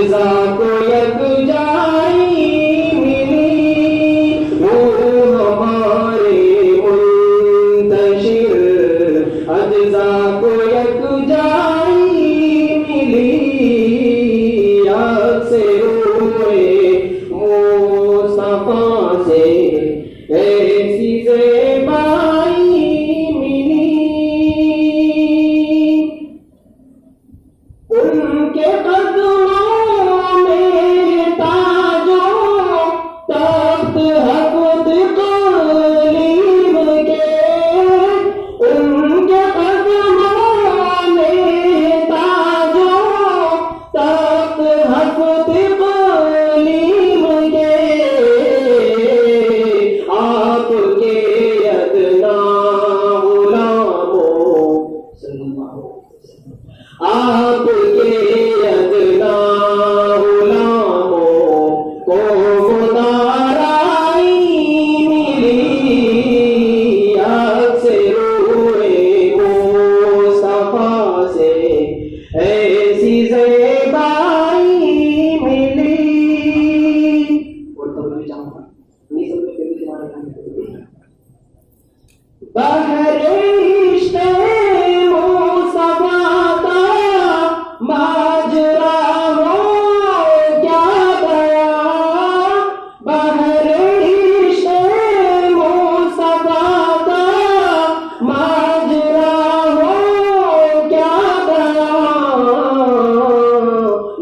अज्जा को यकजाई मिली, रूह हमारे मुंतशिर, अज्जा को यकजाई मिली, से रूए मुस्तफा से ऐसी ज़ेबाई मिली। उनके कदमों में ताजो तख्त हक़ तक़लीम के, उनके कदमों में ताजो तख्त हक़ तक़लीम के, आपके अदना गुलामों, आपके अदना गुलामों को मुदाराई मिली, से रूए मुस्तफा से ऐसी ज़ेबाई मिली। और तो मैं चाहूँगा नहीं सब में फिर तुम्हारे बहरे इश्क़े मुस्तफा का माजरा हो क्या गया, बहरे इश्क़े मुस्तफा का माजरा हो क्या गया,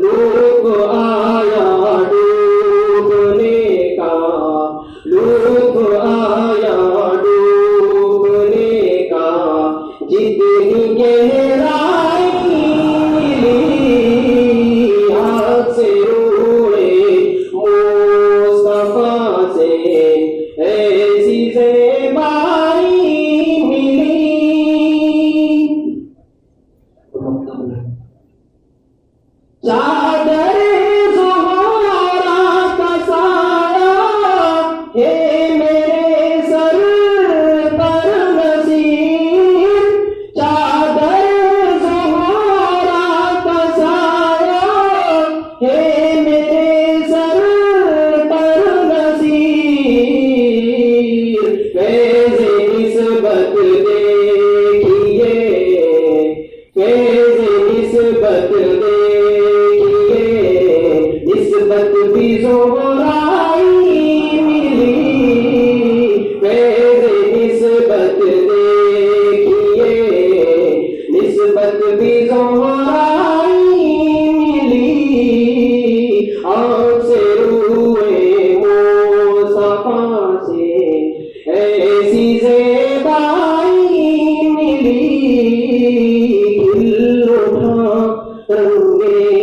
लोग आया डूबने का, लोग आया डूबने का, जितनी गहराई मिली, से रूए मुस्तफा से ऐसी ज़ेबाई मिली। चादर ज़ुहरा का साया है मेरे सर पर नसीब, चादर ज़ुहरा का साया है मेरे सर पर नसीब, फैज़ निस्बत देखिए, फैज़ निस्बत देखिए, निस्बत भी ज़ुहराई मिली, फैज़ निस्बत देखिए, निस्बत भी ज़ुहराई मिली, आपसे रूए मुस्तफा से ऐसी ज़ेबाई मिली, खिल उठा रंगे